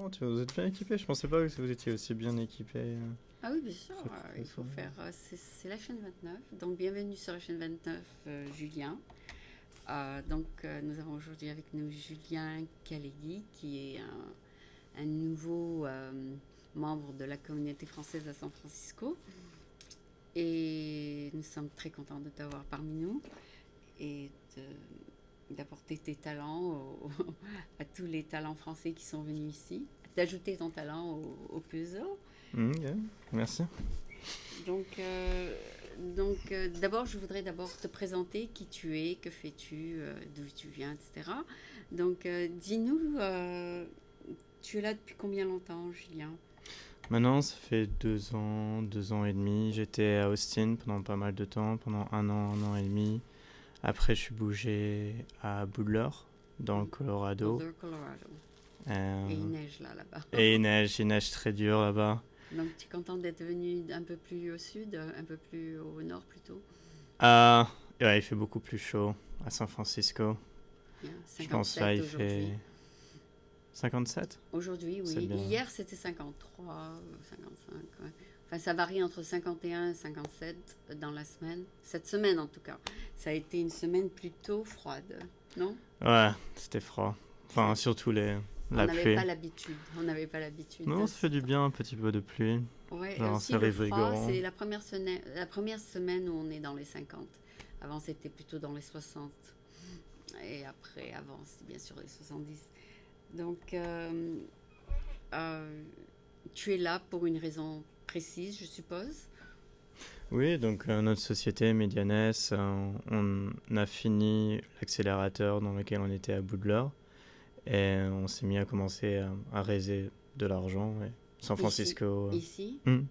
Non, vous êtes bien équipé. Je pensais pas que vous étiez aussi bien équipé. Ah oui, bien sûr, Très il faut professionnel. faire. C'est la chaîne 29. Donc, bienvenue sur la chaîne 29, Julien. Nous avons aujourd'hui avec nous Julien Calegui, qui est un nouveau membre de la communauté française à San Francisco. Et nous sommes très contents de t'avoir parmi nous et d'apporter tes talents à tous les talents français qui sont venus ici, d'ajouter ton talent au puzzle. Ok, merci. Donc, d'abord, je voudrais d'abord te présenter qui tu es, que fais-tu, d'où tu viens, etc. Donc, dis-nous, tu es là depuis combien longtemps, Julien? Maintenant, ça fait 2 ans et demi. J'étais à Austin pendant pas mal de temps, pendant un an et demi. Après, je suis bougé à Boulder, dans le Colorado. Boulder, Colorado. Euh, Et il neige là-bas. et il neige très dur là-bas. Donc, tu es content d'être venu un peu plus au sud, un peu plus au nord plutôt? Ah, ouais, il fait beaucoup plus chaud à San Francisco. Bien. Je pense là, 57 il aujourd'hui. fait 57. Aujourd'hui, C'est oui. bien. Hier, c'était 53, 55. Ouais. Enfin, ça varie entre 51 et 57 dans la semaine. Cette semaine, en tout cas. Ça a été une semaine plutôt froide, non? Ouais, c'était froid. Enfin, Ouais. surtout On la n'avait pluie. pas l'habitude. On n'avait pas l'habitude Non, de ça fait du bien un petit peu de pluie. Ouais, et Genre, aussi c'est le froid, revigorant. c'est la première semaine où on est dans les 50. Avant, c'était plutôt dans les 60. Et après, avant, c'était bien sûr les 70. Donc, euh, tu es là pour une raison précise, je suppose. Oui, donc notre société, Medianes, on a fini l'accélérateur dans lequel on était à Boudler et on s'est mis à commencer à raiser de l'argent. Et San Ici, Francisco, ici. hmm, San Donc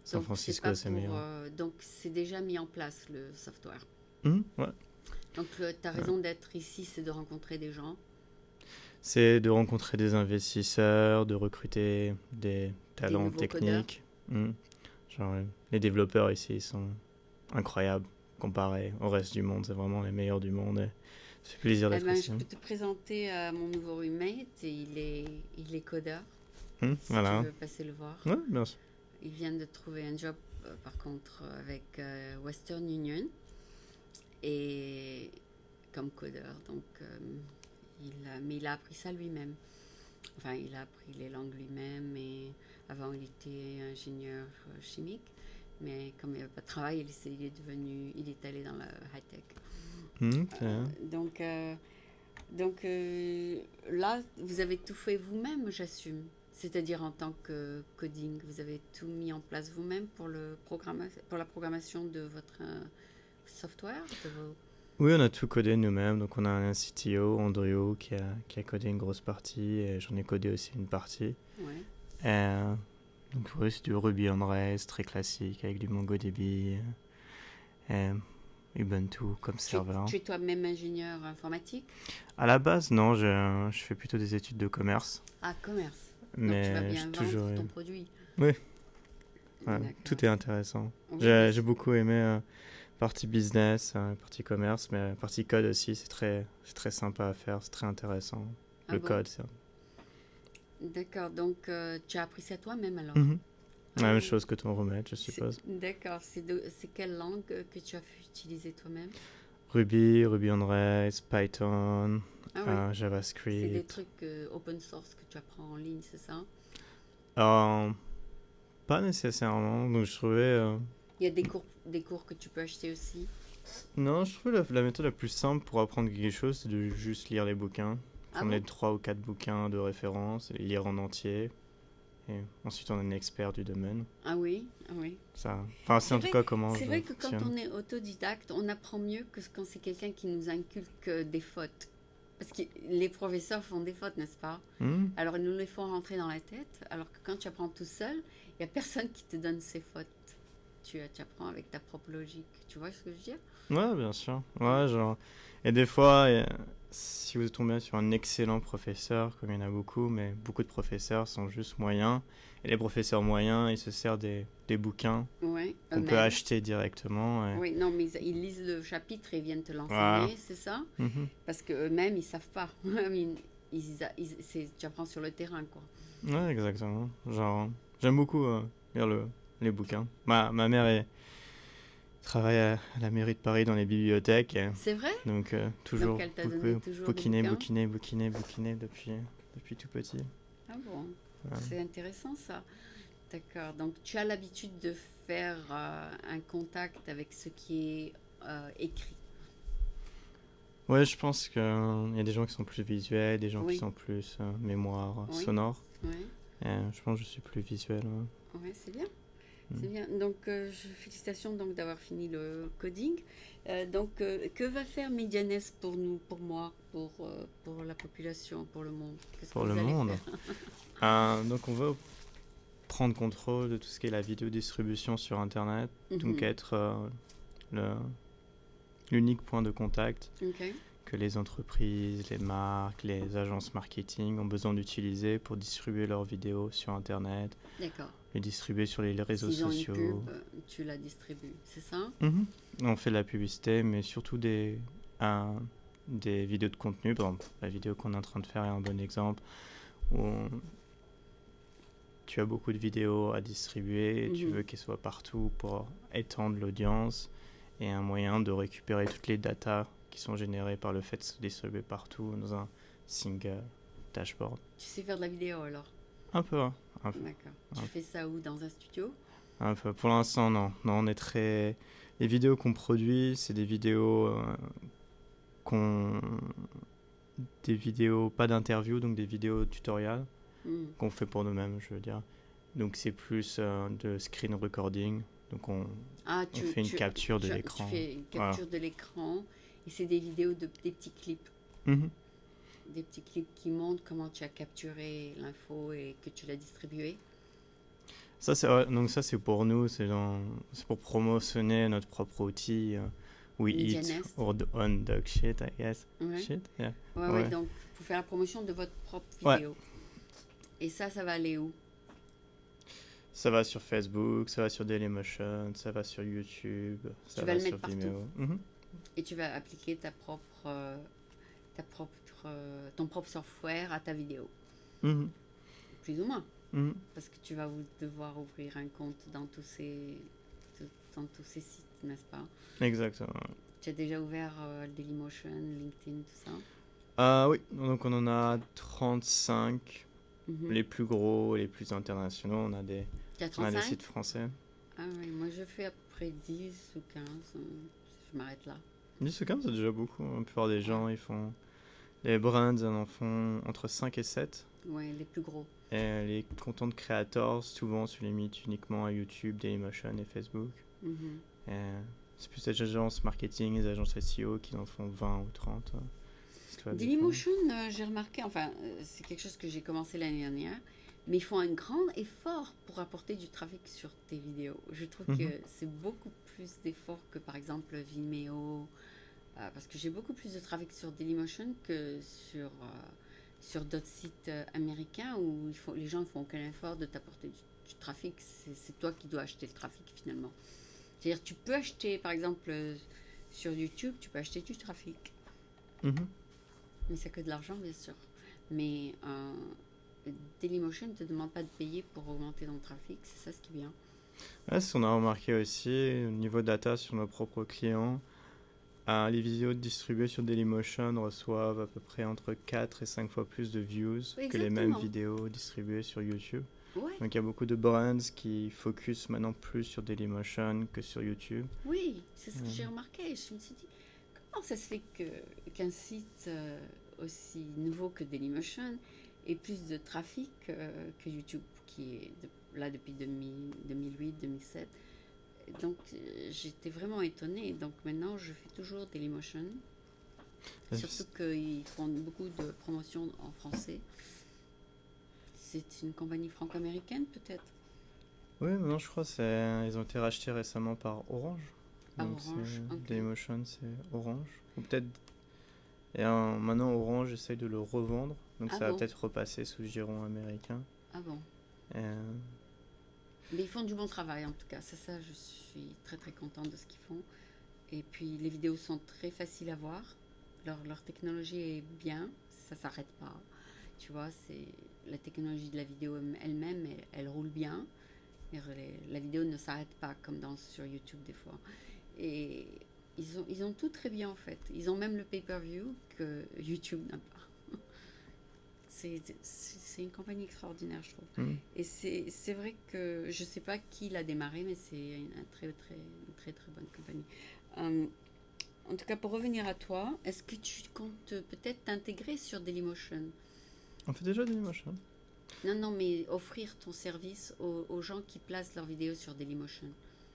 c'est pas Francisco, c'est pour. meilleur. Donc c'est déjà mis en place le software. Ouais. Donc ta raison d'être ici, c'est de rencontrer des gens, C'est de rencontrer des investisseurs, de recruter des des talents nouveaux codeurs. techniques. Genre, les développeurs ici sont incroyables comparé au reste du monde. C'est vraiment les meilleurs du monde. Et ça fait plaisir Eh d'être ben, ici. je peux te présenter mon nouveau roommate. Il est codeur. Si tu Voilà. veux passer le voir. Ouais, bien sûr. Il vient de trouver un job, par contre, avec Western Union et comme codeur. Donc, mais il a appris ça lui-même. Enfin, il a appris les langues lui-même. Et avant, il était ingénieur chimique. Mais comme il n'y avait pas de travail, il est allé dans la high tech. Ok. Donc, là, vous avez tout fait vous-même, j'assume. C'est-à-dire en tant que coding, vous avez tout mis en place vous-même pour pour la programmation de votre software, Oui, on a tout codé nous-mêmes. Donc, on a un CTO, Andrew, qui a codé une grosse partie. Et j'en ai codé aussi une partie. Ouais. Et, donc, oui, c'est du Ruby on Rails, très classique, avec du MongoDB. Et Ubuntu comme serveur. Tu es toi-même ingénieur informatique? À la base, non, je fais plutôt des études de commerce. Ah, commerce. Donc tu vas Mais j'ai bien toujours. vendre ton produit. Oui, ouais, D'accord. tout est intéressant. Oui, J'ai beaucoup aimé partie business, partie commerce, mais partie code aussi, c'est très sympa à faire, c'est très intéressant. ah Le bon? code, c'est. D'accord. Donc tu as appris ça toi-même alors? Mhm. Ah La même oui. chose que ton remède, je suppose. D'accord. C'est quelle langue que tu as utilisée toi-même? Ruby, Ruby on Rails, Python, Ah oui. C'est des JavaScript. trucs open source que tu apprends en ligne, c'est ça? Euh, Pas nécessairement, donc je trouvais. Il y a des cours que tu peux acheter aussi. Non, je trouvais la méthode la plus simple pour apprendre quelque chose, c'est de juste lire les bouquins. Ah Prendre les bon? 3 ou 4 bouquins de référence et les lire en entier. Et ensuite, on est un expert du domaine. Ah oui, ah oui. Ça. Enfin, c'est C'est en tout vrai, cas comment c'est je vrai que quand fonctionne. on est autodidacte, on apprend mieux que quand c'est quelqu'un qui nous inculque des fautes. Parce que les professeurs font des fautes, n'est-ce pas? Hmm. Alors ils nous les font rentrer dans la tête, alors que quand tu apprends tout seul, il n'y a personne qui te donne ses fautes. Tu apprends avec ta propre logique. Tu vois ce que je veux dire? Ouais, bien sûr. Ouais, genre. Et des fois, si vous tombez sur un excellent professeur, comme il y en a beaucoup, mais beaucoup de professeurs sont juste moyens. Et les professeurs moyens, ils se servent des bouquins Oui, qu'on peut eux-mêmes. acheter directement. Et. Oui, non, mais ils lisent le chapitre et viennent te Voilà. l'enseigner, c'est ça? Mhm. Parce qu'eux-mêmes, ils savent pas. tu apprends sur le terrain, quoi. Ouais, exactement. Genre, j'aime beaucoup lire les bouquins. Ma mère travaille à la mairie de Paris dans les bibliothèques. C'est vrai? Donc, Donc toujours elle t'a donné beaucoup toujours des bouquiner, bouquins? bouquiner, bouquiner, bouquiner depuis tout petit. Ah bon, Ouais. c'est intéressant ça. D'accord. Donc tu as l'habitude de faire un contact avec ce qui est écrit. Ouais, je pense qu'il y a des gens qui sont plus visuels, des gens qui Oui, sont plus mémoire oui, sonore. oui, Je pense que je suis plus visuel. Ouais. oui, c'est bien. C'est Mm. bien. Donc, félicitations donc d'avoir fini le coding. Que va faire Medianes pour nous, pour moi, pour la population, pour le monde? Qu'est-ce que Pour le vous allez monde. faire? Donc, on veut prendre contrôle de tout ce qui est la vidéodistribution sur Internet. Donc, Mhm. être le- l'unique point de contact Ok, que les entreprises, les marques, les agences marketing ont besoin d'utiliser pour distribuer leurs vidéos sur Internet, d'accord. les distribuer sur les réseaux S'ils ont une sociaux. pub, tu la distribues, c'est ça? Mhm. On fait de la publicité, mais surtout des vidéos de contenu. Par exemple, la vidéo qu'on est en train de faire est un bon exemple où tu as beaucoup de vidéos à distribuer et tu Mhm. veux qu'elles soient partout pour étendre l'audience et un moyen de récupérer toutes les datas qui sont générées par le fait de se distribuer partout dans un single dashboard. Tu sais faire de la vidéo alors? Un peu, hein. Un peu, D'accord. Tu un fais ça où? Dans un studio? un peu. Pour l'instant, non. Non, on est très... Les vidéos qu'on produit, c'est des vidéos qu'on... Des vidéos, pas d'interview, donc des vidéos tutoriels Hmm. qu'on fait pour nous-mêmes, je veux dire. Donc c'est plus de screen recording. Donc Ah, on fait une capture de tu l'écran. fais une Voilà. capture de l'écran et c'est des vidéos des petits clips. Mhm. Des petits clips qui montrent comment tu as capturé l'info et que tu l'as distribuée. Ça, c'est, ouais, donc ça, c'est pour nous, c'est pour promotionner notre propre outil. We Media eat Nest. our own dog shit, I guess. Ouais. Shit, yeah. Ouais, ouais, Ouais. donc pour faire la promotion de votre propre Ouais. vidéo. Et ça va aller où? Ça va sur Facebook, ça va sur Dailymotion, ça va sur YouTube, ça Tu vas va le sur mettre partout. Vimeo. Mhm. Et tu vas appliquer ton propre software à ta vidéo. Mhm. Plus ou moins. Mhm. Parce que tu vas devoir ouvrir un compte dans tous ces sites, n'est-ce pas? Exactement. Tu as déjà ouvert Dailymotion, LinkedIn, tout ça? Oui, donc on en a 35, Mhm. les plus gros, les plus internationaux. Tu as On a des 35? sites français. Ah oui, moi je fais à peu près 10 ou 15. Je m'arrête là. 10 ou 15, c'est déjà beaucoup. La plupart des Ouais. gens, ils font... Les brands, ils en font entre 5 et 7. Ouais, les plus gros. Et les content creators, souvent, se limitent uniquement à YouTube, Dailymotion et Facebook. Mhm. Et c'est plus les agences marketing, les agences SEO qui en font 20 ou 30. Histoire des fois. Dailymotion, j'ai remarqué, enfin, c'est quelque chose que j'ai commencé l'année dernière, mais ils font un grand effort pour apporter du trafic sur tes vidéos. Je trouve que Mhm. c'est beaucoup plus d'efforts que par exemple Vimeo, parce que j'ai beaucoup plus de trafic sur Dailymotion que sur d'autres sites américains où les gens ne font aucun effort de t'apporter du trafic. C'est toi qui dois acheter le trafic finalement. C'est-à-dire, tu peux acheter, par exemple, sur YouTube, tu peux acheter du trafic. Mhm. Mais c'est que de l'argent, bien sûr. Mais Dailymotion ne te demande pas de payer pour augmenter ton trafic, c'est ça ce qui est bien. Ouais, ce qu'on a remarqué aussi, au niveau data sur nos propres clients, les vidéos distribuées sur Dailymotion reçoivent à peu près entre 4 et 5 fois plus de views Oui, que les mêmes exactement. vidéos distribuées sur YouTube. Ouais, Donc il y a beaucoup de brands qui focus maintenant plus sur Dailymotion que sur YouTube. oui, c'est ce que j'ai Mhm. remarqué. Je me suis dit, comment ça se fait qu'un site aussi nouveau que Dailymotion ait plus de trafic que YouTube, qui est là depuis 2008-2007. Donc j'étais vraiment étonnée. Donc maintenant, je fais toujours Dailymotion. Surtout qu'ils font beaucoup de promotions en français. C'est une compagnie franco-américaine peut-être? Oui, maintenant je crois ils ont été rachetés récemment par Orange. Par Donc Orange, ok. Dailymotion, c'est Orange. Ou peut-être... Et maintenant Orange essaye de le revendre. Donc Ah ça va bon? peut-être repasser sous giron américain. Ah bon? Euh, Mais ils font du bon travail en tout cas. Ça, je suis très très contente de ce qu'ils font. Et puis les vidéos sont très faciles à voir. Leur technologie est bien, ça s'arrête pas. tu vois, c'est la technologie de la vidéo elle-même, elle roule bien. La vidéo ne s'arrête pas comme sur YouTube des fois. Et ils ont tout très bien en fait. Ils ont même le pay-per-view que YouTube n'a pas. C'est une compagnie extraordinaire, je trouve. Et c'est vrai que je ne sais pas qui l'a démarré, mais c'est une très bonne compagnie. En tout cas, pour revenir à toi, est-ce que tu comptes peut-être t'intégrer sur Dailymotion? On fait déjà Dailymotion. Non, mais offrir ton service aux gens qui placent leurs vidéos sur Dailymotion.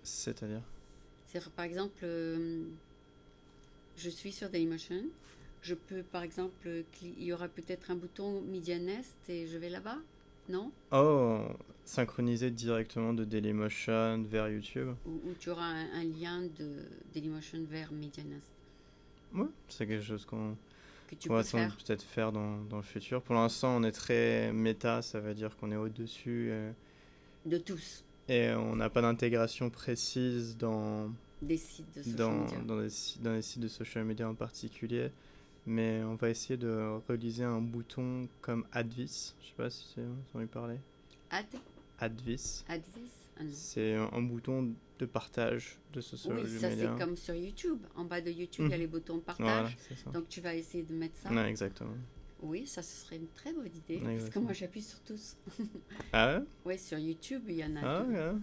C'est-à-dire? C'est par exemple, je suis sur Dailymotion. Je peux, par exemple, il y aura peut-être un bouton Media Nest et je vais là-bas, non? Oh, synchroniser directement de Dailymotion vers YouTube. Ou tu auras un lien de Dailymotion vers Media Nest. Ouais, c'est quelque chose que tu va peux faire. peut-être faire dans le futur. Pour l'instant, on est très méta, ça veut dire qu'on est au-dessus. De tous. Et on n'a pas d'intégration précise dans des sites de social media. Dans les sites de social media en particulier. Mais on va essayer de réaliser un bouton comme Advis. Je sais pas si tu as entendu parler. Advis. C'est un bouton de partage de social media. Oui, ça c'est comme sur YouTube. En bas de YouTube, il y a les boutons partage. Voilà, donc tu vas essayer de mettre ça. Ouais, exactement. Oui, ça ce serait une très bonne idée. Exactement. Parce que moi j'appuie sur tous. Ah ouais? Oui, sur YouTube, il y en a. Ah ouais.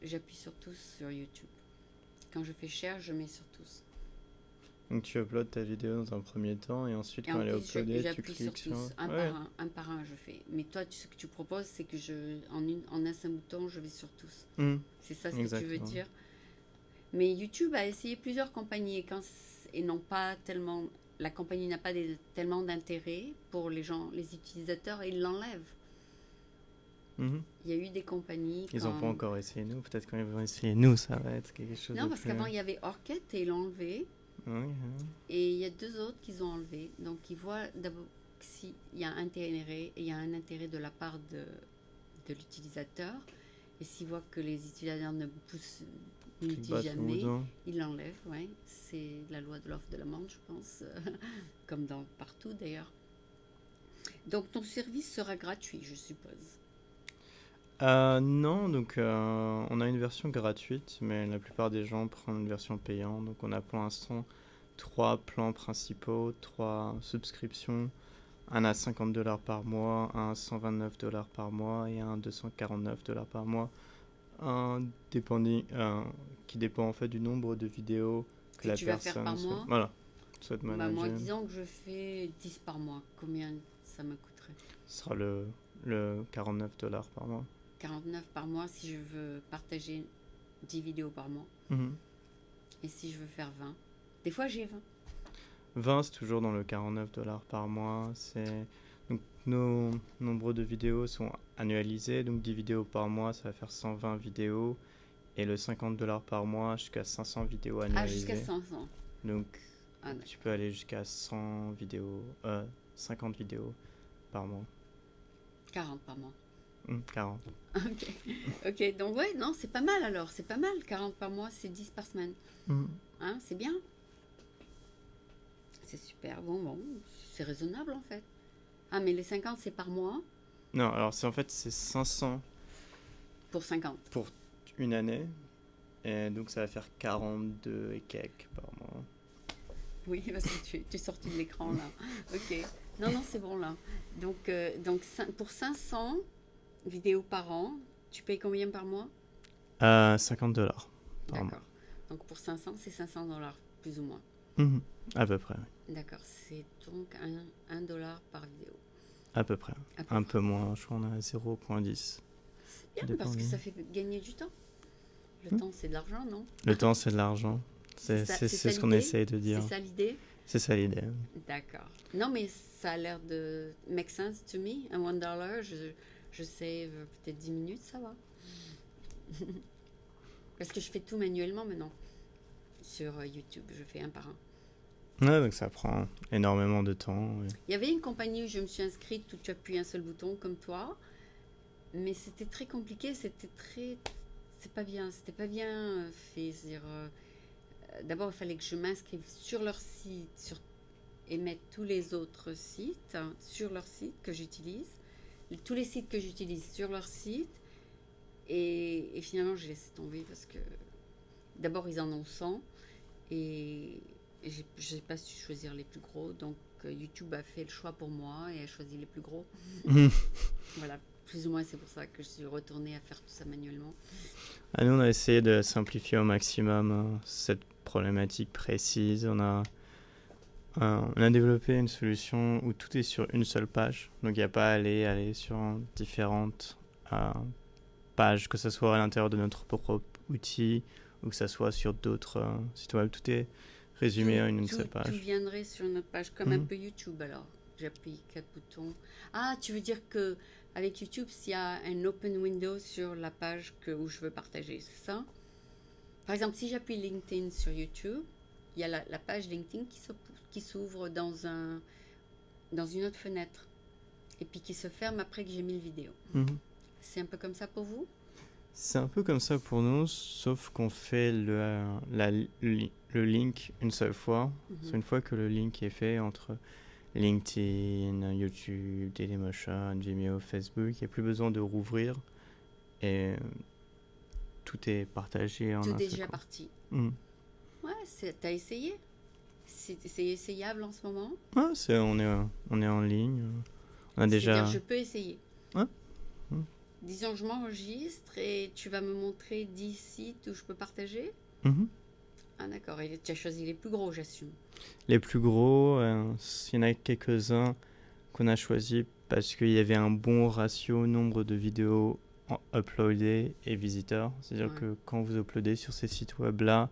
J'appuie sur tous sur YouTube. Quand je fais share, je mets sur tous. Donc tu uploads ta vidéo dans un premier temps et ensuite quand elle est uploadée, tu cliques sur tous. Un par un, je fais. Mais toi, ce que tu proposes, c'est que en un seul bouton, je vais sur tous. C'est ça ce que tu veux dire. Mais YouTube a essayé plusieurs compagnies et non pas tellement. La compagnie n'a pas tellement d'intérêt pour les gens, les utilisateurs, et ils l'enlèvent. Il y a eu des compagnies. Ils n'ont pas encore essayé nous. Peut-être quand ils vont essayer nous, ça va être quelque chose. Non, parce qu'avant il y avait Orchid et ils l'ont enlevé. Et il y a 2 autres qu'ils ont enlevés. Donc ils voient d'abord s'il y a un intérêt, et il y a un intérêt de la part de l'utilisateur. Et s'ils voient que les utilisateurs n'utilisent jamais, ils l'enlèvent. Ouais. C'est la loi de l'offre de la demande, je pense, comme partout d'ailleurs. Donc ton service sera gratuit, je suppose. Non, donc on a une version gratuite, mais la plupart des gens prennent une version payante. Donc on a pour l'instant 3 plans principaux, 3 subscriptions. Un à $50 par mois, un à $129 par mois et un à $249 par mois. Un qui dépend en fait du nombre de vidéos que la tu personne vas faire par mois. Voilà. Souhaite manager. Moi, disons que je fais 10 par mois. Combien ça me coûterait? Ce sera le $49 par mois. 49 par mois si je veux partager 10 vidéos par mois. Et si je veux faire 20. Des fois, j'ai 20. 20, c'est toujours dans le $49 par mois. Donc, nos nombres de vidéos sont annualisés. Donc, 10 vidéos par mois, ça va faire 120 vidéos. Et le $50 par mois, jusqu'à 500 vidéos annualisées. Jusqu'à 500. Donc, tu peux aller jusqu'à 100 vidéos, 50 vidéos par mois. 40 par mois. 40. Ok, donc ouais, non, c'est pas mal alors. C'est pas mal. 40 par mois, c'est 10 par semaine. Hein, c'est bien. C'est super. Bon, c'est raisonnable en fait. Ah, mais les 50, c'est par mois? Non, alors c'est 500. Pour 50. Pour une année. Et donc ça va faire 42 et quelques par mois. Oui, parce que tu es sorti de l'écran là. Ok. Non, c'est bon là. Donc pour 500 vidéos par an, tu payes combien par mois? $50 par mois. D'accord. Donc pour 500, c'est $500 plus ou moins. À peu près. D'accord. C'est donc $1 par vidéo. À peu près. Un peu moins, je crois qu'on a 0,10. C'est bien parce que ça fait gagner du temps. Le temps, c'est de l'argent, non? Le temps, c'est de l'argent. C'est ce qu'on essaye de dire. C'est ça l'idée? C'est ça l'idée. D'accord. Non, mais ça a l'air de make sense to me. $1, je save peut-être 10 minutes, ça va. Parce que je fais tout manuellement maintenant. Sur YouTube, je fais un par un. Ouais, donc ça prend énormément de temps. Il y avait une compagnie où je me suis inscrite où tu appuies un seul bouton comme toi. Mais c'était très compliqué, c'était pas bien fait. D'abord, il fallait que je m'inscrive sur leur site et mettre tous les autres sites sur leur site que j'utilise, tous les sites que j'utilise sur leur site, et finalement j'ai laissé tomber parce que d'abord ils en ont 100 et j'ai pas su choisir les plus gros, donc YouTube a fait le choix pour moi et a choisi les plus gros. Voilà, plus ou moins c'est pour ça que je suis retournée à faire tout ça manuellement. Nous, on a essayé de simplifier au maximum cette problématique précise. On a développé une solution où tout est sur une seule page. Donc, il n'y a pas à aller sur différentes pages, que ce soit à l'intérieur de notre propre outil ou que ce soit sur d'autres sites web. Tout est résumé à une seule page. Tout viendrait sur notre page, comme un peu YouTube alors. J'appuie 4 boutons. Ah, tu veux dire que avec YouTube, s'il y a un open window sur la page où je veux partager, c'est ça? Par exemple, si j'appuie LinkedIn sur YouTube, il y a la page LinkedIn qui s'ouvre dans une autre fenêtre et puis qui se ferme après que j'ai mis le vidéo. C'est un peu comme ça pour vous? C'est un peu comme ça pour nous, sauf qu'on fait le link une seule fois. C'est une fois que le link est fait entre LinkedIn, YouTube, Dailymotion, Vimeo, Facebook, il n'y a plus besoin de rouvrir et tout est partagé en un seul coup. Tout est déjà parti. Ouais, t'as essayé? C'est essayable en ce moment? Ouais, on est en ligne. On a déjà... C'est-à-dire, je peux essayer. Ouais. Disons, je m'enregistre et tu vas me montrer 10 sites où je peux partager? Ah d'accord, et tu as choisi les plus gros, j'assume. Les plus gros, il y en a quelques-uns qu'on a choisis parce qu'il y avait un bon ratio nombre de vidéos uploadées et visiteurs. C'est-à-dire que quand vous uploadez sur ces sites web-là,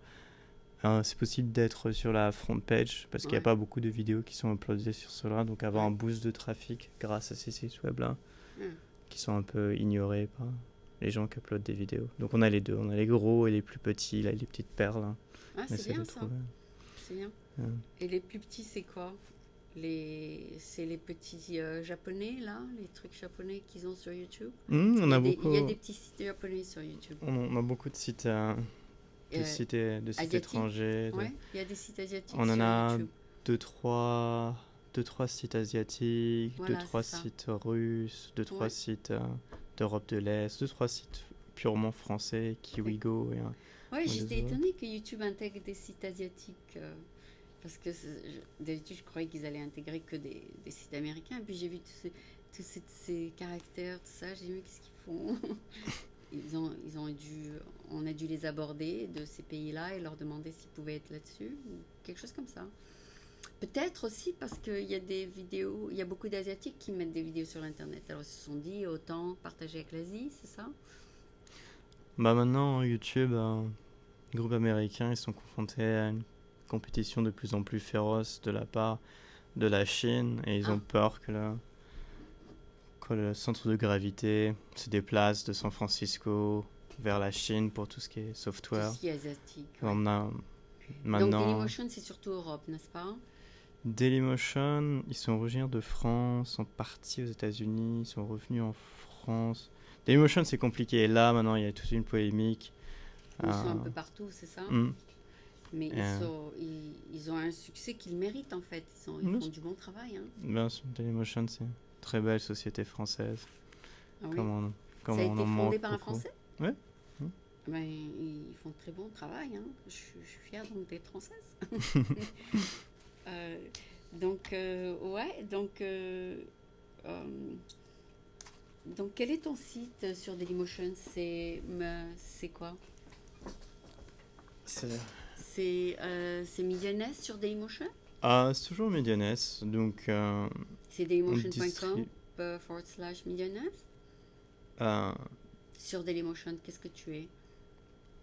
c'est possible d'être sur la front page parce qu'il n'y a pas beaucoup de vidéos qui sont uploadées sur cela. Donc avoir un boost de trafic grâce à ces sites web-là qui sont un peu ignorés par les gens qui uploadent des vidéos. Donc on a les deux, on a les gros et les plus petits, là, les petites perles. Ah, c'est bien ça. C'est bien. Et les plus petits, c'est quoi? C'est les petits japonais, là, les trucs japonais qu'ils ont sur YouTube. Il y a des petits sites japonais sur YouTube. On a beaucoup de sites, de sites étrangers. Oui, il y a des sites asiatiques on en a sur YouTube. deux, trois sites asiatiques, Voilà, 2-3 sites russes, 2-3 sites d'Europe de l'Est, 2-3 sites purement français, Kiwigo. Oui, j'étais étonnée que YouTube intègre des sites asiatiques. Parce que d'habitude, je croyais qu'ils allaient intégrer que des sites américains. Puis j'ai vu tous ces caractères, tout ça. J'ai dit, mais qu'est-ce qu'ils font? On a dû les aborder de ces pays-là et leur demander s'ils pouvaient être là-dessus. Ou quelque chose comme ça. Peut-être aussi parce qu'il y a des vidéos, il y a beaucoup d'Asiatiques qui mettent des vidéos sur Internet. Alors ils se sont dit, autant partager avec l'Asie, c'est ça? Maintenant, YouTube, les groupes américains, ils sont confrontés à une compétition de plus en plus féroce de la part de la Chine et ils ont peur que le centre de gravité se déplace de San Francisco vers la Chine pour tout ce qui est software. Tout ce qui est asiatique. Maintenant... Donc Dailymotion, c'est surtout Europe, n'est-ce pas? Dailymotion, ils sont originaires de France, sont partis aux États-Unis, ils sont revenus en France. Dailymotion, c'est compliqué. Là, maintenant, il y a toute une polémique. Ils sont un peu partout, c'est ça? Mais ils ont un succès qu'ils méritent, en fait. Ils font du bon travail. Dailymotion, c'est une très belle société française. Ah oui? Ça a été fondé par un Français? Oui. Ben, ils font de très bon travail. Je suis fière donc d'être française. Donc, quel est ton site sur Dailymotion? C'est quoi? C'est Medianess sur Dailymotion? C'est toujours Medianess. Donc, c'est dailymotion.com/Medianess? Sur Dailymotion, qu'est-ce que tu es?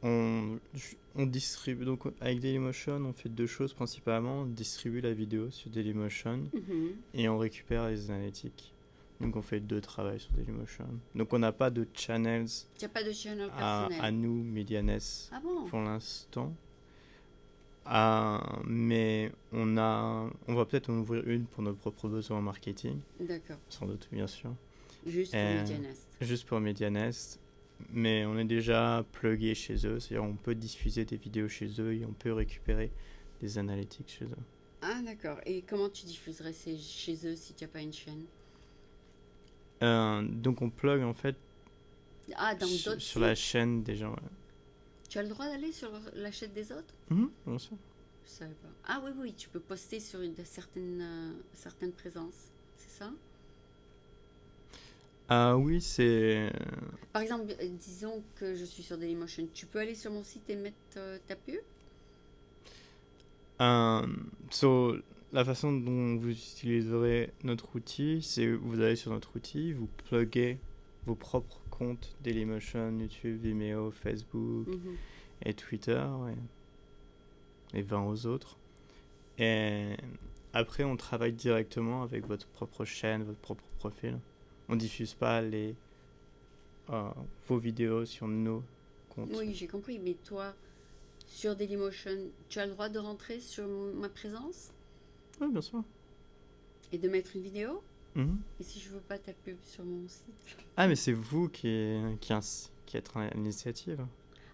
On distribue, donc avec Dailymotion, on fait deux choses principalement. On distribue la vidéo sur Dailymotion et on récupère les analytiques. Donc on fait deux travaux sur Dailymotion. Donc on n'a pas de channels. Tu n'as pas de channel personnel à nous, Medianess, pour l'instant. Mais on va peut-être en ouvrir une pour nos propres besoins en marketing. D'accord. Sans doute, bien sûr. Juste pour Medianess. Juste pour Medianess. Mais on est déjà plugué chez eux, c'est-à-dire on peut diffuser des vidéos chez eux et on peut récupérer des analytics chez eux. Ah, d'accord. Et comment tu diffuserais chez eux si tu n'as pas une chaîne? Donc on plug en fait Ah, dans d'autres sur la sites? chaîne des gens. Ouais. Tu as le droit d'aller sur la chaîne des autres? Bien sûr. Je savais pas. Ah oui, oui, tu peux poster sur certaines présences. C'est ça? Ah oui, c'est. Par exemple, disons que je suis sur Dailymotion. Tu peux aller sur mon site et mettre ta pub? So, la façon dont vous utiliserez notre outil, c'est vous allez sur notre outil, vous pluguez vos propres comptes Dailymotion, YouTube, Vimeo, Facebook Mhm. et Twitter et 20 aux autres. Et après, on travaille directement avec votre propre chaîne, votre propre profil. On diffuse pas euh, vos vidéos sur nos comptes. Oui, j'ai compris. Mais toi, sur Dailymotion, tu as le droit de rentrer sur ma présence Oui, bien sûr. et de mettre une vidéo? Mhm. Et si je veux pas ta pub sur mon site? Ah, mais c'est vous qui êtes à l'initiative.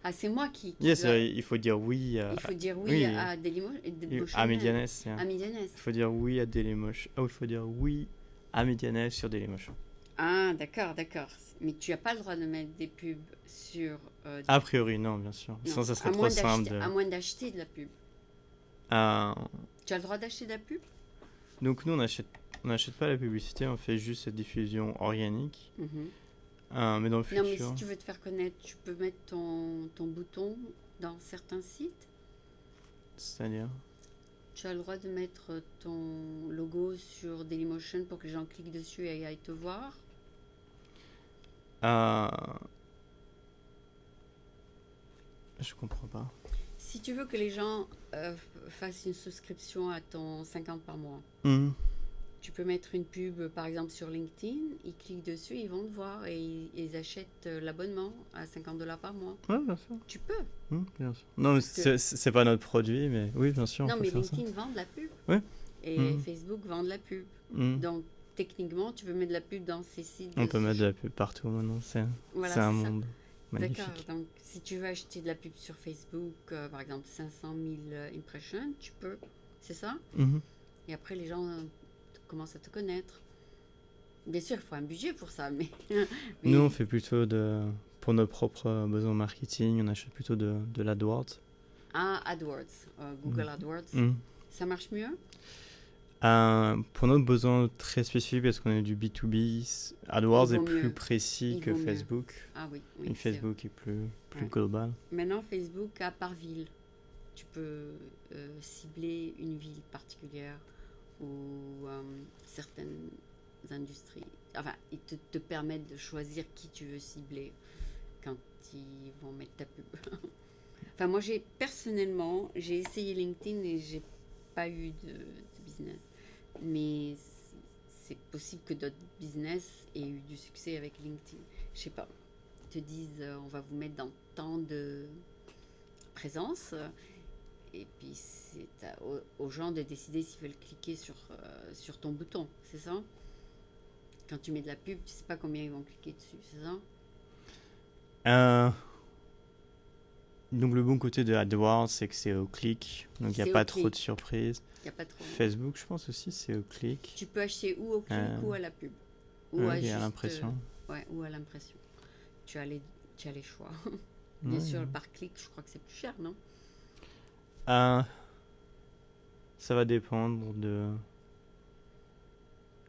Ah, c'est moi qui Yes, dois. il faut dire oui Il faut dire oui oui, à Dailymotion à même. Medianes. À Medianes. Il faut dire oui à Dailymotion. Oh, il faut dire oui à Medianes sur Dailymotion. Ah, d'accord, d'accord. Mais tu n'as pas le droit de mettre des pubs sur. A priori, non, bien sûr. Non, Sinon, ça serait trop simple de. à moins d'acheter de la pub. Euh, Tu as le droit d'acheter de la pub? donc, nous, on n'achète pas la publicité, on fait juste cette diffusion organique. Mhm. Mais dans le Non, mais futur. si tu veux te faire connaître, tu peux mettre ton bouton dans certains sites. C'est-à-dire. Tu as le droit de mettre ton logo sur Dailymotion pour que les gens cliquent dessus et aillent te voir. Euh, je comprends pas. Si tu veux que les gens fassent une souscription à ton 50 par mois, Mhm. tu peux mettre une pub, par exemple, sur LinkedIn, ils cliquent dessus, ils vont te voir et ils achètent l'abonnement à 50 $ par mois. Ouais, bien sûr. Tu peux. Bien sûr. Non, mais Parce que- c'est pas notre produit, mais oui, bien sûr, on Non, peut mais faire ça. LinkedIn vend de la pub. Ouais. Et Mhm. Facebook vend de la pub. Mhm. Donc, techniquement, tu peux mettre de la pub dans ces sites. On peut mettre de la pub partout maintenant, Voilà, c'est un c'est ça. monde magnifique. D'accord. Donc, si tu veux acheter de la pub sur Facebook, par exemple 500 000 impressions, tu peux. C'est ça? Mhm. Et après, les gens commencent à te connaître. Bien sûr, il faut un budget pour ça, mais. Nous, on fait plutôt pour nos propres besoins marketing, on achète plutôt de l'AdWords. Ah, AdWords, Google AdWords. Mhm. Ça marche mieux? Pour nos besoins très spécifiques, parce qu'on est du B2B, AdWords Il est vaut plus mieux. précis Il que vaut mieux. Facebook. Ah oui, Et oui. c'est- Facebook est plus Ouais. global. Maintenant, Facebook a par ville. Tu peux cibler une ville particulière ou certaines industries. Enfin, ils te permettent de choisir qui tu veux cibler quand ils vont mettre ta pub. Enfin, moi, personnellement, j'ai essayé LinkedIn et j'ai pas eu de business. Mais c'est possible que d'autres business aient eu du succès avec LinkedIn. Je sais pas. Ils te disent, on va vous mettre dans tant de présence. Et puis, c'est aux gens de décider s'ils veulent cliquer sur ton bouton. C'est ça? Quand tu mets de la pub, tu sais pas combien ils vont cliquer dessus. C'est ça? Euh, donc le bon côté de AdWords, c'est que c'est au clic, donc il n'y C'est a au pas trop de clic. surprises. Il n'y a pas trop. Facebook, je pense aussi, c'est au clic. Tu peux acheter ou au clic ou à la pub. Ou Ouais, à il y a juste, l'impression. ouais, ou à l'impression. Tu as les choix. Bien Ouais, sûr, ouais. par clic, je crois que c'est plus cher, non? Euh, ça va dépendre de.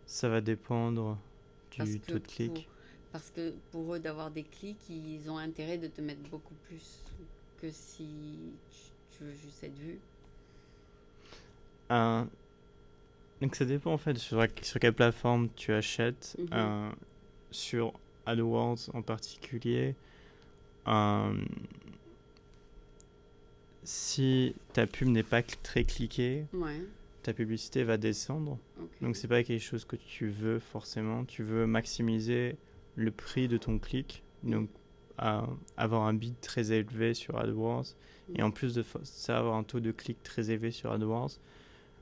Ça va dépendre Parce du que taux de clic. Parce que pour eux, d'avoir des clics, ils ont intérêt de te mettre beaucoup plus que si tu veux juste être vu. Euh, donc ça dépend en fait sur quelle plateforme tu achètes. Mhm. Sur AdWords en particulier, euh, si ta pub n'est pas très cliquée, Ouais, ta publicité va descendre. ok. Donc c'est pas quelque chose que tu veux forcément. Tu veux maximiser le prix de ton clic. Donc avoir un bid très élevé sur AdWords. Et en plus de ça, avoir un taux de clic très élevé sur AdWords.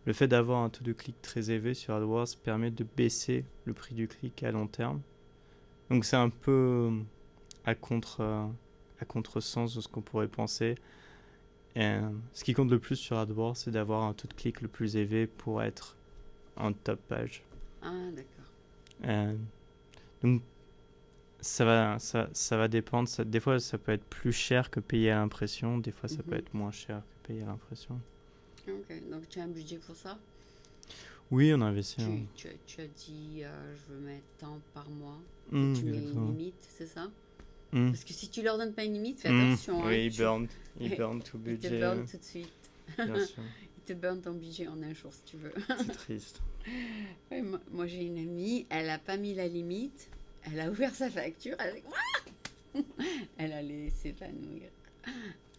Le fait d'avoir un taux de clic très élevé sur AdWords permet de baisser le prix du clic à long terme. Donc c'est un peu à contresens de ce qu'on pourrait penser. Et ce qui compte le plus sur AdWords, c'est d'avoir un taux de clic le plus élevé pour être en top page. Ah, d'accord. Donc, ça va dépendre. Des fois, ça peut être plus cher que payer à l'impression. Des fois, ça peut être moins cher que payer à l'impression. Ok, donc tu as un budget pour ça? Oui, on a investi. Tu as dit, je veux mettre tant par mois. Et Mmh, tu mets exactement. une limite, c'est ça? Mmh. Parce que si tu leur donnes pas une limite, fais attention. Oui, Hein, ils burnent tout ils te budget. burnent tout de suite. Bien sûr. Ils te burnent ton budget en un jour si tu veux. C'est triste. Ouais, moi j'ai une amie, elle a pas mis la limite. Elle a ouvert sa facture, elle allait s'épanouir.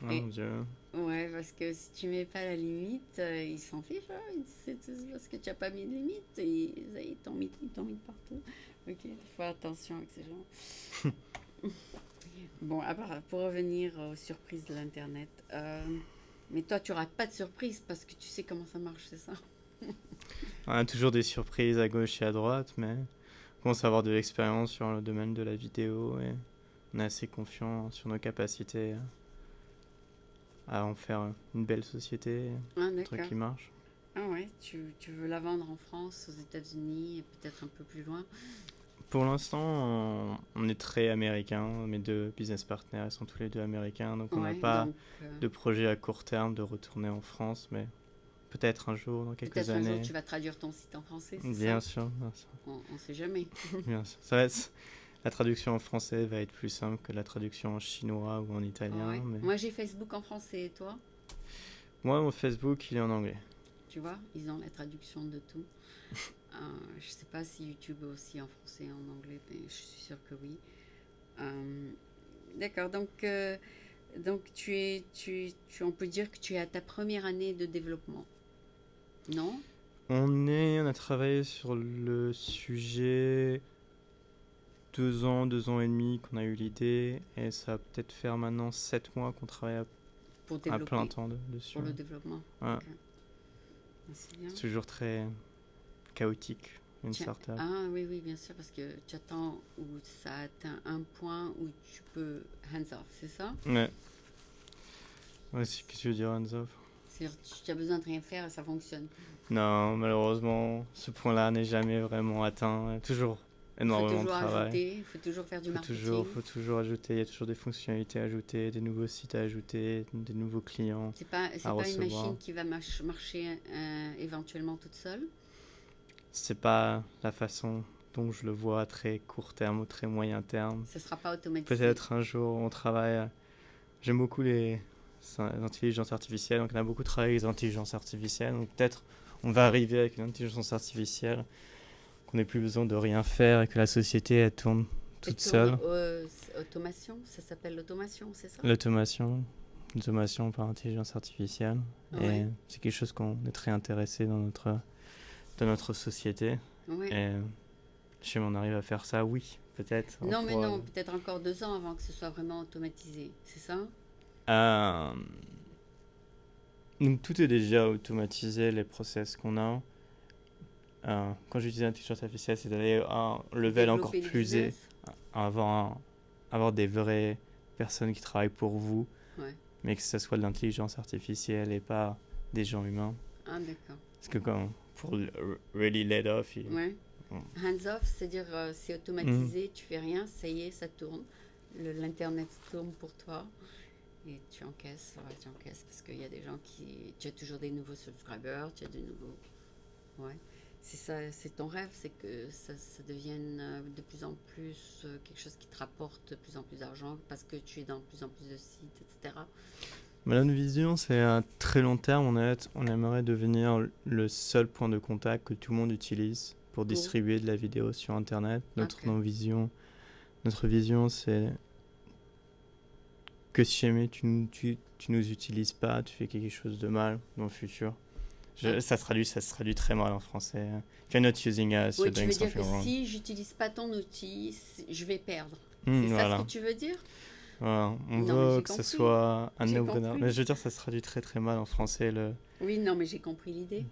Oh Et- mon Dieu. Ouais, parce que si tu mets pas la limite, ils s'en fichent. Hein. C'est parce que tu as pas mis de limite et ils t'ont mis partout. Ok, il faut attention avec ces gens. Bon, pour revenir aux surprises de l'Internet, mais toi, tu rates pas de surprises parce que tu sais comment ça marche, c'est ça? On a toujours des surprises à gauche et à droite, mais on commence à avoir de l'expérience sur le domaine de la vidéo et on est assez confiant sur nos capacités à en faire une belle société, Ah, un truc d'accord. qui marche. Ah ouais, tu veux la vendre en France, aux États-Unis et peut-être un peu plus loin? Pour l'instant, on est très américain. Mes deux business partners sont tous les deux américains, donc on n'a Ouais, pas donc de projet à court terme de retourner en France, mais peut-être un jour, dans quelques peut-être un années. jour tu vas traduire ton site en français, c'est Bien ça? sûr, bien sûr, On sait jamais. bien sûr. Ça va être- La traduction en français va être plus simple que la traduction en chinois ou en italien. Ouais. Mais Moi j'ai Facebook en français et toi? moi, mon Facebook, il est en anglais. Tu vois, ils ont la traduction de tout. Je sais pas si YouTube est aussi en français et en anglais, mais je suis sûre que oui. D'accord, donc on peut dire que tu es à ta première année de développement, non? On a travaillé sur le sujet 2 ans et demi qu'on a eu l'idée, et ça va peut-être faire maintenant 7 mois qu'on travaille Pour à plein développer, temps dessus. pour le développement. Ouais. Ok. C'est bien. C'est toujours très chaotique, une startup. Ah oui, oui, bien sûr, parce que tu attends où ça atteint un point où tu peux hands off, c'est ça? Ouais. Ouais, qu'est-ce que tu veux dire, hands-off? C'est-à-dire tu as besoin de rien faire et ça fonctionne. Non, malheureusement, ce point-là n'est jamais vraiment atteint. Il y a toujours Il faut énormément de toujours travail. ajouter, il faut toujours faire du marketing. Faut toujours ajouter. Il y a toujours des fonctionnalités à ajouter, des nouveaux sites à ajouter, des nouveaux clients C'est pas à une recevoir. machine qui va marcher éventuellement toute seule. C'est pas la façon dont je le vois à très court terme ou très moyen terme. Ça sera pas automatisé. Peut-être un jour on travaille. J'aime beaucoup les intelligences artificielles, donc on a beaucoup travaillé avec les intelligences artificielles. Donc peut-être on va arriver avec une intelligence artificielle, qu'on n'ait plus besoin de rien faire et que la société elle tourne toute seule. Automation, ça s'appelle l'automation, c'est ça? L'automation par intelligence artificielle. Ouais. Et c'est quelque chose qu'on est très intéressé dans notre société. Ouais. Et si on arrive à faire ça, oui, peut-être. Non, mais non, peut-être encore 2 ans avant que ce soit vraiment automatisé, c'est ça? Donc tout est déjà automatisé, les process qu'on a. Quand j'utilise l'intelligence artificielle, c'est d'aller à un level encore Développer le plus élevé, business. avoir des vraies personnes qui travaillent pour vous, Ouais. mais que ce soit de l'intelligence artificielle et pas des gens humains. Ah, d'accord. Parce que pour really let off, Ouais. Hands off, c'est-à-dire c'est automatisé, tu fais rien, ça y est, ça tourne. L'internet tourne pour toi et tu encaisses, parce qu'il y a des gens tu as toujours des nouveaux subscribers, tu as des nouveaux. Ouais. C'est ça, c'est ton rêve, c'est que ça devienne de plus en plus quelque chose qui te rapporte de plus en plus d'argent parce que tu es dans de plus en plus de sites, etc. Mais notre vision, c'est à très long terme. On aimerait devenir le seul point de contact que tout le monde utilise pour distribuer de la vidéo sur Internet. Notre vision, c'est que si jamais tu nous utilises pas, tu fais quelque chose de mal dans le futur. Ça se traduit très mal en français. If you're not using us, Oui, you're tu doing veux dire something que wrong. si j'utilise pas ton outil, je vais perdre. C'est Voilà. ça ce que tu veux dire? Voilà. On Non, mais veut j'ai que ce compris. soit un J'ai no-brainer. compris. Mais je veux dire, ça se traduit très très mal en français. Oui, non, mais j'ai compris l'idée.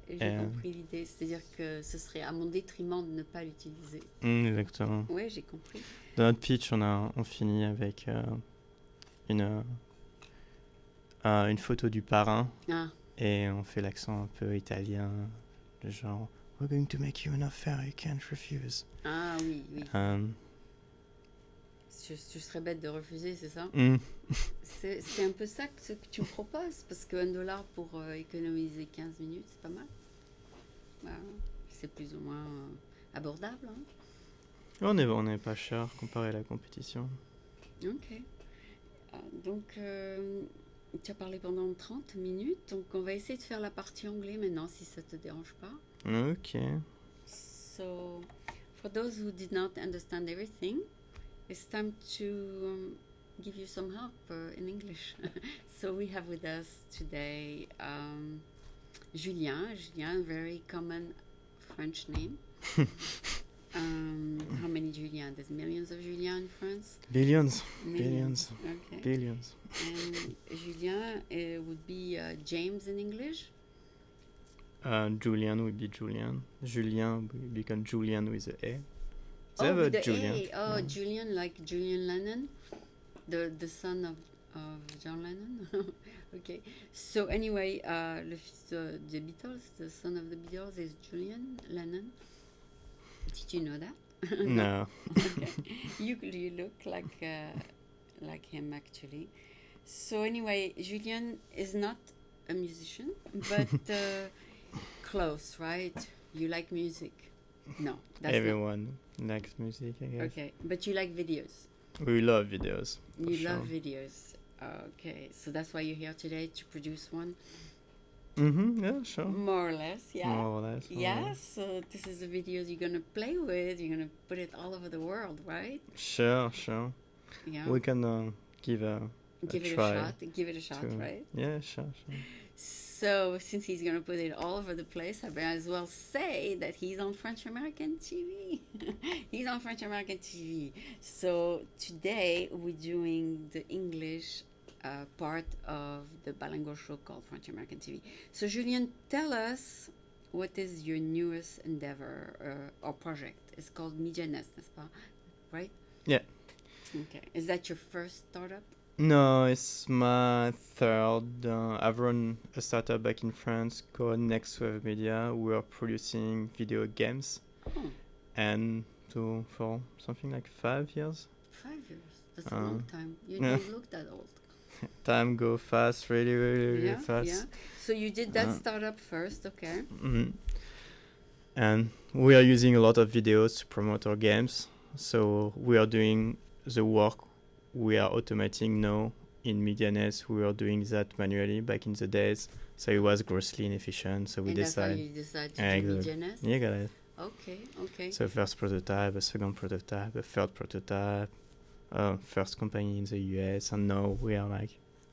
J'ai Et- compris l'idée. C'est-à-dire que ce serait à mon détriment de ne pas l'utiliser. Exactement. Oui, j'ai compris. Dans notre pitch, on finit avec une photo du parrain Ah, et on fait l'accent un peu italien, le genre We're going to make you an offer you can't refuse. ah oui, oui. Euh, Je serais bête de refuser, c'est ça? mm, C'est un peu ça ce que tu me proposes, parce que $1 pour économiser 15 minutes, c'est pas mal. Bah, c'est plus ou moins abordable. Hein? on n'est pas cher comparé à la compétition. Ok. Donc, tu as parlé pendant 30 minutes, donc on va essayer de faire la partie anglais maintenant, si ça te dérange pas. Ok. So, for those who did not understand everything, it's time to give you some help in English. So we have with us today Julien. Julien, very common French name. How many Julien? There's millions of Julien in France. Billions. Millions. Billions. Okay. Billions. And Julien would be James in English. Julian would be Julian. Julien would become Julian with a A. Oh, with the Julian. A. Oh, Yeah. Julian, like Julian Lennon, the son of John Lennon. Okay. So anyway, le fils des Beatles, the son of the Beatles is Julian Lennon. Did you know that? No. Okay. You look like him actually. So anyway, Julien is not a musician, but close, right? You like music? No, that's Everyone likes music, I guess. okay. But you like videos. We love videos. for You sure. love videos. Okay, so that's why you're here today to produce one, Yeah, sure. more or less, yeah. More or less. more or Yeah, less. so this is the videos you're gonna play with. You're gonna put it all over the world, right? Sure. Yeah. We can give a Give it try a shot. Give it a shot, to- right? Yeah, sure. So since he's gonna put it all over the place, I might as well say that he's on French American TV. He's on French American TV. So today we're doing the English part of the Balingo show called French American TV. So Julien, tell us what is your newest endeavor or project? It's called Medianess, n'est-ce pas? Right? Yeah. Okay. Is that your first startup? No, it's my third. I've run a startup back in France called Next Wave Media. We are producing video games, Oh, and for something like 5 years. 5 years. That's a long time. You yeah. don't look that old. Time go fast, really fast. Yeah. So you did that Uh, startup first, okay? And we are using a lot of videos to promote our games. So we are doing the work we are automating now in Medianess. We were doing that manually back in the days. So it was grossly inefficient. So we And that's how decided. you decided to Yeah, do exactly. Medianess? Yeah, got it. Okay. So first prototype, a second prototype, a third prototype, first company in the US, and now we are like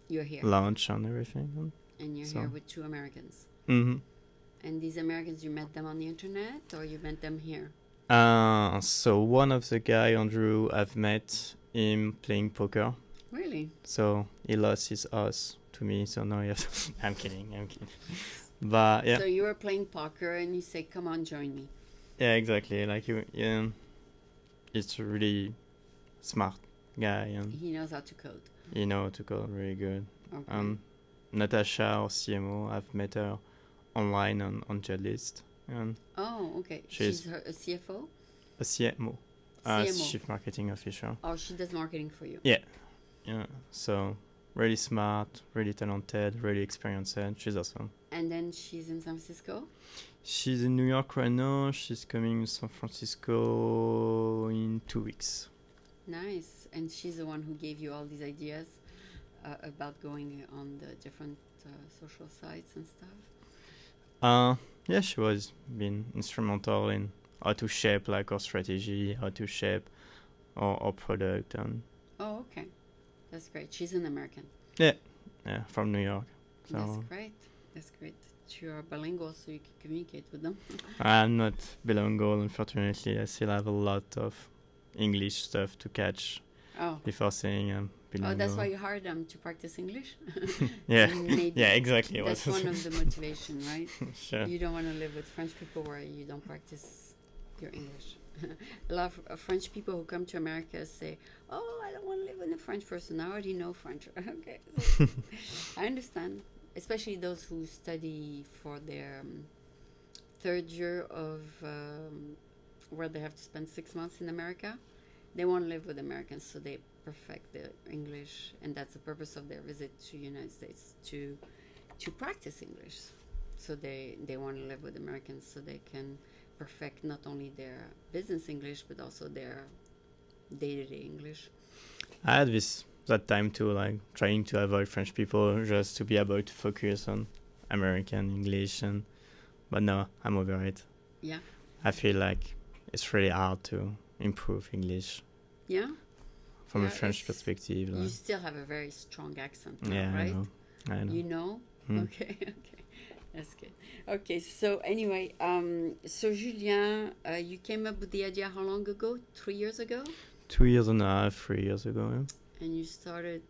You're here. launch and everything. And you're so- here with 2 Americans. Mm-hmm. And these Americans, you met them on the internet or you met them here? So one of the guy, Andrew, I've met him playing poker. Really? So he lost his house to me. So now he has. I'm kidding. But yeah, So you were playing poker and you say, come on, join me. yeah, exactly. Like yeah, it's a really smart guy, and He knows how to code. you know to code really good. Okay. Natasha, our CMO, I've met her online on Jetlist, and Oh, okay. she's- She's a CFO? a CMO, CMO. Chief Marketing Officer. Oh, she does marketing for you. Yeah, so really smart, really talented, really experienced. She's awesome. And then she's in San Francisco? She's in New York right now. She's coming to San Francisco in 2 weeks. Nice. And she's the one who gave you all these ideas about going on the different social sites and stuff? Yeah, she was been instrumental in how to shape like our strategy, how to shape our product, and Oh, okay. That's great. She's an American. yeah, from New York. So That's great. You are bilingual, so you can communicate with them. I'm not bilingual, unfortunately. I still have a lot of English stuff to catch Oh. before saying I'm bilingual. Oh, that's why you hired them to practice English? Yeah, Maybe yeah, exactly. That's one of the motivation, right? Sure. You don't want to live with French people where you don't practice your English. A lot of French people who come to America say, "Oh, I don't want to live with a French person. I already know French." Okay, so I understand, especially those who study for their third year of where they have to spend 6 months in America. They want to live with Americans, so they perfect their English, and that's the purpose of their visit to United States to practice English. So they want to live with Americans, so they can perfect not only their business English but also their day-to-day English. I had that time too, like trying to avoid French people just to be able to focus on American English, but no, I'm over it. Yeah. I feel like it's really hard to improve English. Yeah. From a French perspective. You still have a very strong accent, now, yeah, right? I know. You know? Okay, okay. That's good. Okay, so anyway, so Julien, you came up with the idea how long ago? 3 years ago? 2 years and a half, 3 years ago. Yeah. And you started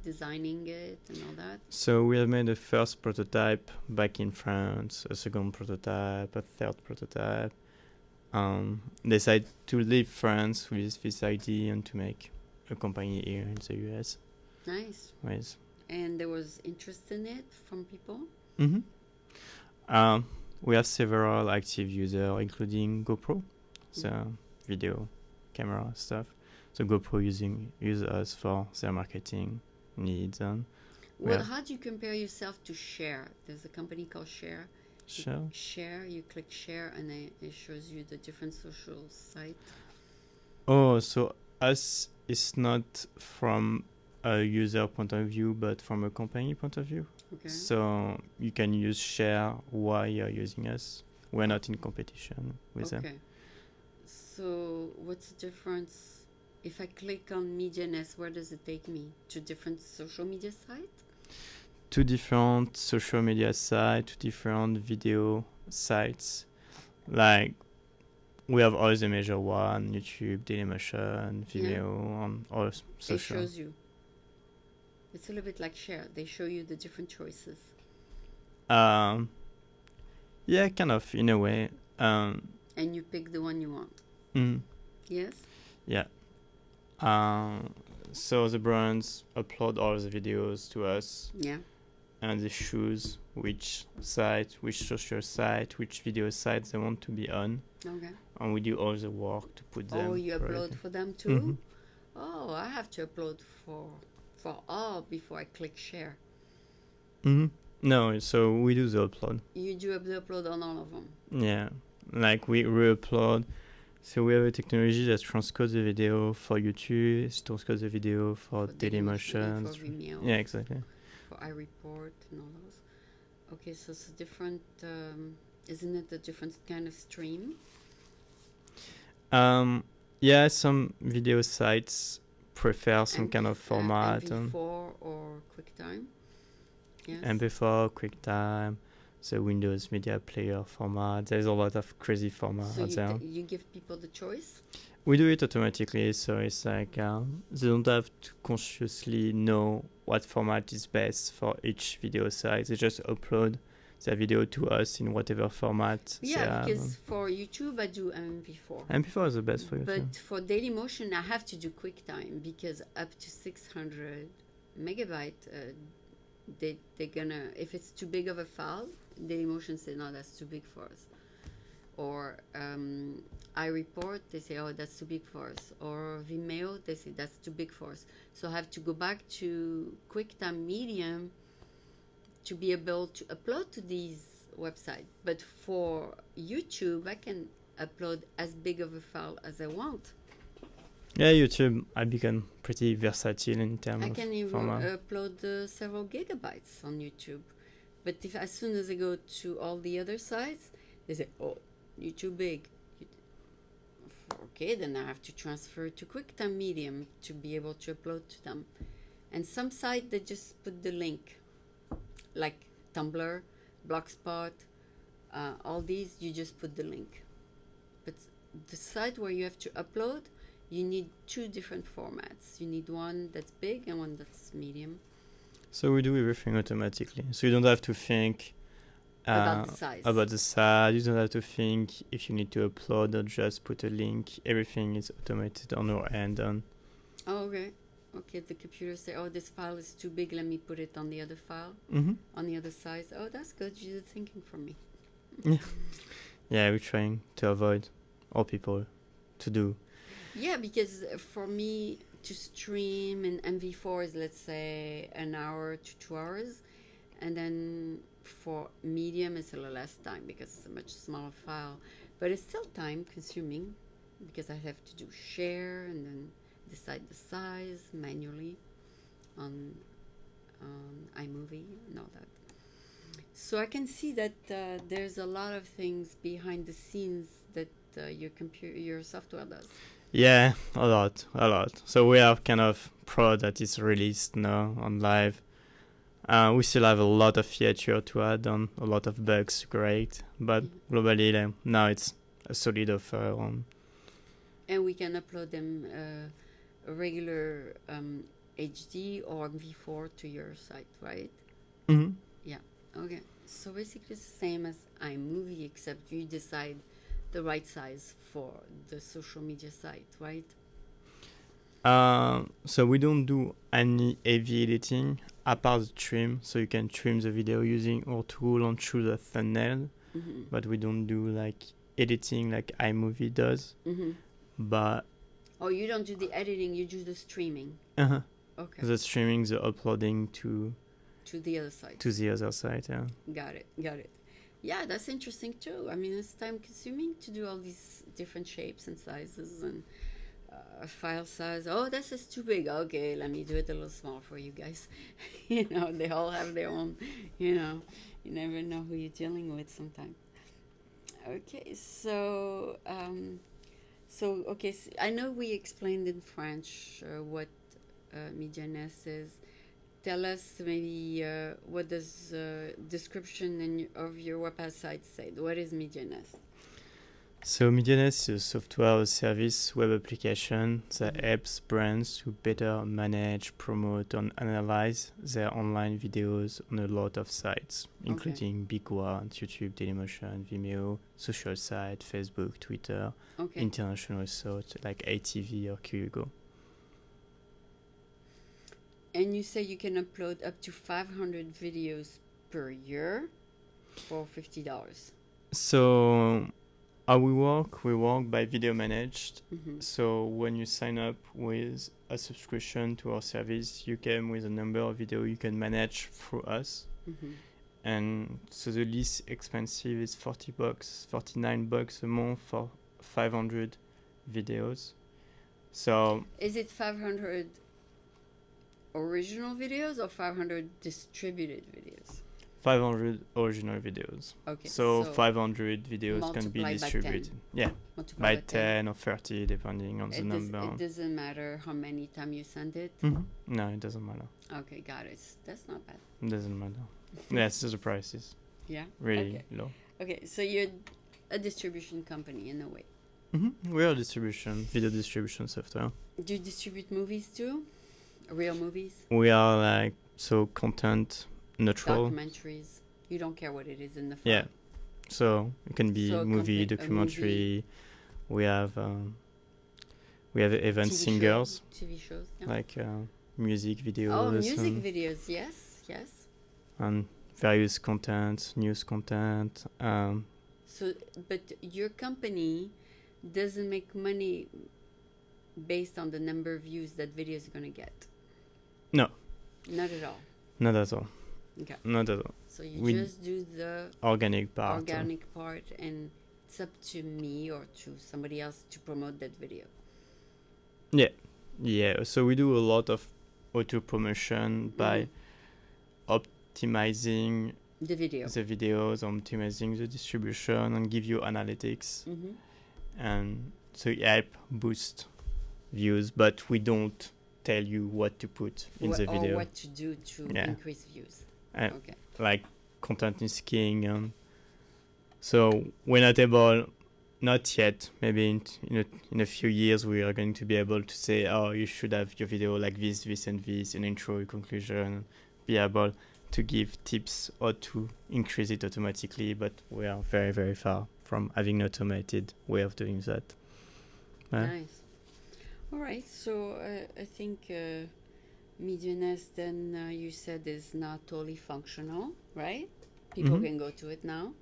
designing it and all that? So we have made a first prototype back in France, a second prototype, a third prototype. Decided to leave France with this idea and to make a company here in the US. Nice. Yes. And there was interest in it from people? Mm-hmm. We have several active users, including GoPro, so video camera stuff. So GoPro use us for their marketing needs. And well, how do you compare yourself to Share? There's a company called Share. Share. You click Share, and it shows you the different social sites. Oh, so us is not from a user point of view, but from a company point of view. Okay. So you can use Share while you're using us. We're not in competition with them. Okay. So what's the difference? If I click on MediaNest, where does it take me? To different social media sites? 2 different social media sites, 2 different video sites. Like, we have all the major one, YouTube, Dailymotion, Vimeo, and all social. It shows you. It's a little bit like Share. They show you the different choices. Yeah, kind of, in a way. And you pick the one you want. Yes? Yeah. So the brands upload all the videos to us. Yeah. And they choose which site, which social site, which video site they want to be on. Okay. And we do all the work to put them. Oh, you upload for them too? Mm-hmm. Oh, I have to upload for all before I click Share. Mm-hmm. No, so we do the upload. You do the upload on all of them? Yeah. Like we re-upload. So we have a technology that transcodes the video for YouTube, transcodes the video for Dailymotion. For Vimeo. Yeah, exactly. For iReport and all those. Okay, so it's a different, isn't it a different kind of stream? Yeah, some video sites prefer some kind of format. MP4 or QuickTime? Yes. MP4, QuickTime, the Windows Media Player format. There's a lot of crazy formats so there. You give people the choice? We do it automatically, so it's like they don't have to consciously know what format is best for each video site. They just upload their video to us in whatever format. Yeah, because for YouTube I do MP4. MP4 is the best for YouTube. But for Dailymotion I have to do QuickTime because up to 600 megabyte, they're gonna, if it's too big of a file, Dailymotion says no, that's too big for us. Or iReport, they say, oh, that's too big for us. Or Vimeo, they say that's too big for us. So I have to go back to QuickTime Medium to be able to upload to these websites. But for YouTube, I can upload as big of a file as I want. Yeah, YouTube, I become pretty versatile in terms of I can even format. upload several gigabytes on YouTube. But if as soon as I go to all the other sites, they say, oh, you're too big. Okay, then I have to transfer to QuickTime Medium to be able to upload to them. And some sites, they just put the link. Like Tumblr, Blogspot, all these, you just put the link. But the site where you have to upload, you need 2 different formats. You need one that's big and one that's medium. So we do everything automatically. So you don't have to think, About the size. About the size, you don't have to think if you need to upload or just put a link. Everything is automated on our end. Oh, okay. Okay, the computer say, oh, this file is too big, let me put it on the other file, Mm-hmm. on the other side. Oh, that's good, you're thinking for me. Yeah, we're trying to avoid all people to do. Yeah, because for me to stream in MV4 is, let's say, an hour to 2 hours. And then for medium, it's a little less time because it's a much smaller file. But it's still time consuming because I have to do share and then decide the size manually on iMovie and all that. So I can see that there's a lot of things behind the scenes that your software does. Yeah, a lot. So we are kind of proud that it's released now on live. We still have a lot of feature to add on, a lot of bugs to create, but globally now it's a solid offer on. And we can upload them regular HD or MV4 to your site, right? Mm-hmm. Yeah. Okay. So basically it's the same as iMovie, except you decide the right size for the social media site, right? So we don't do any heavy editing apart the trim. So you can trim the video using our tool and choose a thumbnail, but we don't do like editing like iMovie does. But you don't do the editing, you do the streaming. Okay. The streaming, the uploading to the other side. To the other side, yeah. Got it. Yeah, that's interesting too. I mean, it's time consuming to do all these different shapes and sizes and file size. Oh, this is too big. Okay, let me do it a little small for you guys. They all have their own, you never know who you're dealing with sometimes. Okay, so I know we explained in French what Medianess is. Tell us maybe what does description of your website say? What is Medianess? So Medianess is a software service web application that helps brands to better manage, promote, and analyze their online videos on a lot of sites, including big ones, YouTube, Dailymotion, Vimeo, social site, Facebook, Twitter, international sites like ATV or Qhugo. And you say you can upload up to 500 videos per year for $50. So how we work by video managed. So when you sign up with a subscription to our service, you come with a number of video you can manage through us. And so the least expensive is $49 a month for 500 videos. So is it 500 original videos or 500 distributed videos? 500 original videos. Okay. So 500 videos can be distributed. By 10 or 30 depending on the number. It doesn't matter how many times you send it? No, it doesn't matter. Okay, got it. That's not bad. It doesn't matter. Yes, the price is really low. Okay, so you're a distribution company in a way. We are video distribution software. Do you distribute movies too? Real movies? We are content neutral. Documentaries. You don't care what it is in the file. Yeah. So it can be movie, documentary. We have event singers. TV shows. Yeah. Like music videos. Oh, music videos. Yes. And various content, news content. But your company doesn't make money based on the number of views that video is going to get. No. Not at all. Not at all. Okay. Not at all. So you just do the organic part. And it's up to me or to somebody else to promote that video. Yeah. So we do a lot of auto promotion by optimizing the videos, optimizing the distribution, and give you analytics. And so it help boost views, but we don't tell you what to put in the video or what to do to increase views. Like content is king. So we're not able, not yet, maybe in a few years we are going to be able to say, oh, you should have your video like this and this, an intro, a conclusion, be able to give tips how to increase it automatically, but we are very, very far from having an automated way of doing that. Nice. All right, so I think Medianess, then you said, is not totally functional, right? People can go to it now.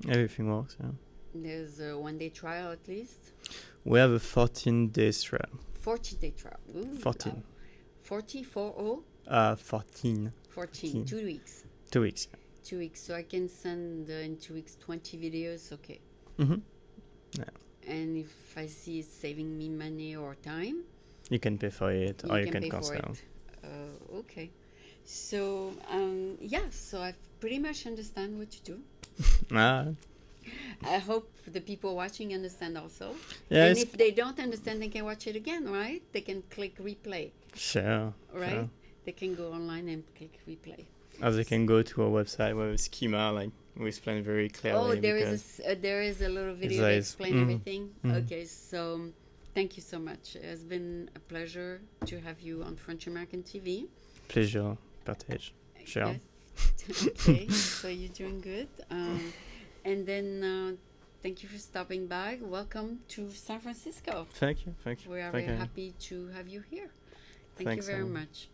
Everything works, yeah. There's a one-day trial at least. We have a 14-day trial. 14-day trial. Ooh, 14. Wow. 40, 4-0? 14. 14, 2 weeks. 2 weeks. 2 weeks. So I can send in 2 weeks 20 videos, okay. Yeah. And if I see it's saving me money or time, You can pay for it, or you can pay for cancel. it. Okay. So, so I pretty much understand what you do. I hope the people watching understand also. Yeah, And if they don't understand, they can watch it again, right? They can click replay, sure. right? Sure. They can go online and click replay. Or they can go to our website where a schema, like we explain very clearly. Oh, there is a little video There to is. explain everything. Mhm. Okay, so thank you so much. It has been a pleasure to have you on French American TV. Pleasure, partage. Sure. Yes. Okay, so you're doing good. And then thank you for stopping by. Welcome to San Francisco. Thank you. We are Thank very you. happy to have you here. Thank Thanks, you very Emma. much.